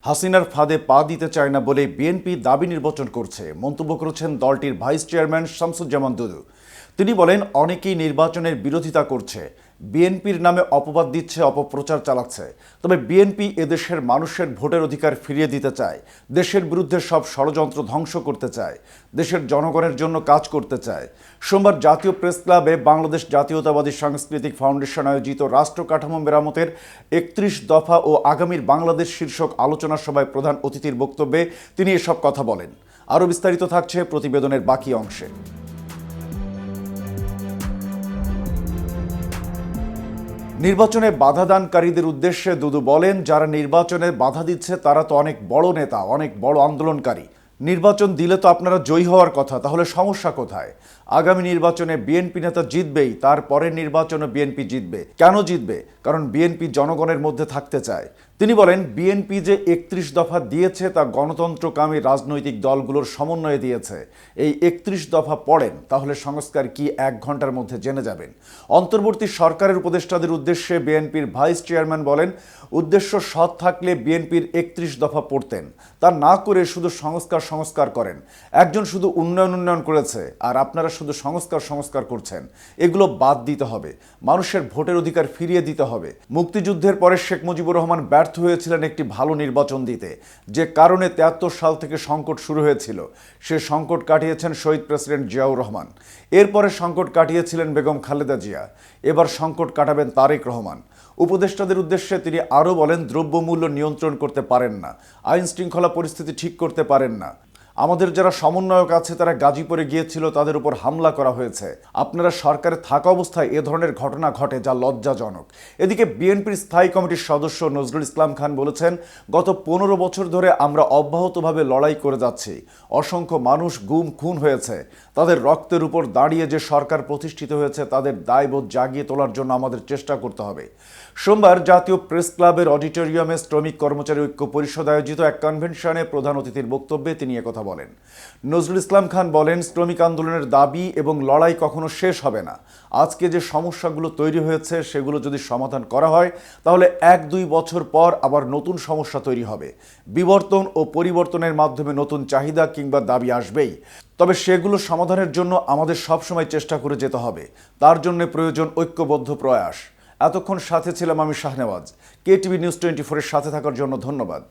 হাসিনার ফাঁদে পা দিতে চায় না বলে বিএনপি দাবি নির্বাচন করছে, মন্তব্য করেছেন দলটির ভাইস চেয়ারম্যান শামসুজ্জামান দুদু। তিনি বলেন, অনেকেই নির্বাচনের বিরোধিতা করছে, বিএনপির নামে অপবাদ দিচ্ছে, অপপ্রচার চালাচ্ছে। তবে বিএনপি এদেশের মানুষের ভোটের অধিকার ফিরিয়ে দিতে চায়, দেশের বিরুদ্ধে সব ষড়যন্ত্র ধ্বংস করতে চায়, দেশের জনগণের জন্য কাজ করতে চায়। সোমবার জাতীয় প্রেস ক্লাবে বাংলাদেশ জাতীয়তাবাদী সাংস্কৃতিক ফাউন্ডেশন আয়োজিত রাষ্ট্র কাঠামো মেরামতের ৩১ দফা ও আগামীর বাংলাদেশ শীর্ষক আলোচনা সভায় প্রধান অতিথির বক্তব্যে তিনি এসব কথা বলেন। আরও বিস্তারিত থাকছে প্রতিবেদনের বাকি অংশে। নির্বাচনে বাধাদানকারীদের উদ্দেশ্যে দুদু বলেন, যারা নির্বাচনে বাধা দিচ্ছে তারা তো অনেক বড় নেতা, অনেক বড় আন্দোলনকারী। নির্বাচন দিলে তো আপনারা জয়ী হওয়ার কথা, তাহলে সমস্যা কোথায়? আগামী নির্বাচনে বিএনপি নেতা জিতবেই, তারপরের নির্বাচনে বিএনপি জিতবে। কেন জিতবে? কারণ বিএনপি জনগণের মধ্যে থাকতে চায়। তিনি বলেন, বিএনপি যে ৩১ দফা দিয়েছে তা গণতন্ত্রকামী রাজনৈতিক দলগুলোর সমন্বয়ে দিয়েছে। এই ৩১ দফা পড়েন, তাহলে সংস্কার কি ১ ঘন্টার মধ্যে জেনে যাবেন। অন্তর্বর্তী সরকারের উপদেষ্টাদের উদ্দেশ্যে বিএনপির ভাইস চেয়ারম্যান বলেন, উদ্দেশ্য সৎ থাকলে বিএনপির ৩১ দফা পড়তেন, তা না করে শুধু সংস্কার করেন। একজন শুধু উন্নয়ন করেছে, আর আপনারা শুধু সংস্কার করছেন। এগুলো বাদ দিতে হবে, মানুষের ভোটের অধিকার ফিরিয়ে দিতে হবে। মুক্তিযুদ্ধের পরে শেখ মুজিবুর রহমান ব্যর্থ হয়েছিলেন একটি ভালো নির্বাচন দিতে, যে কারণে ৭৩ সাল থেকে সংকট শুরু হয়েছিল। সে সংকট কাটিয়েছেন শহীদ প্রেসিডেন্ট জিয়াউর রহমান। এরপরে সংকট কাটিয়েছিলেন বেগম খালেদা জিয়া। এবার সংকট কাটাবেন তারেক রহমান। উপদেষ্টাদের উদ্দেশ্যে তিনি আরও বলেন, দ্রব্যমূল্য নিয়ন্ত্রণ করতে পারেন না, আইন শৃঙ্খলা পরিস্থিতি ঠিক করতে পারেন না। আমাদের যারা সমন্বয়ক আছে তারা গাজীপুরে গিয়েছিল, তাদের উপর হামলা করা হয়েছে। আপনারা সরকারে থাকা অবস্থায় এ ধরনের ঘটনা ঘটে, যা লজ্জাজনক। এদিকে বিএনপির স্থায়ী কমিটির সদস্য নজরুল ইসলাম খান বলেছেন, গত ১৫ বছর ধরে আমরা অব্যাহতভাবে লড়াই করে যাচ্ছি। অসংখ্য মানুষ গুম খুন হয়েছে। তাদের রক্তের উপর দাঁড়িয়ে যে সরকার প্রতিষ্ঠিত হয়েছে, তাদের দায়বোধ জাগিয়ে তোলার জন্য আমাদের চেষ্টা করতে হবে। সোমবার জাতীয় প্রেস ক্লাবের অডিটোরিয়ামে শ্রমিক কর্মচারী ঐক্য পরিষদ আয়োজিত এক কনভেনশনে প্রধান অতিথির বক্তব্যে তিনি একথা বলেন। নজরুল ইসলাম খান বলেন, শ্রমিক আন্দোলনের দাবি এবং লড়াই কখনো শেষ হবে না। আজকে যে সমস্যাগুলো তৈরি হয়েছে সেগুলো যদি সমাধান করা হয়, তাহলে ১-২ বছর পর আবার নতুন সমস্যা তৈরি হবে। বিবর্তন ও পরিবর্তনের মাধ্যমে নতুন চাহিদা কিংবা দাবি আসবেই। তবে সেগুলো সমাধানের জন্য আমাদের সবসময় চেষ্টা করে যেতে হবে। তার জন্য প্রয়োজন ঐক্যবদ্ধ প্রয়াস। এতক্ষণ সাথে ছিলাম আমি শাহনেওয়াজ। কেটিভি নিউজ 24-এর সাথে থাকার জন্য ধন্যবাদ।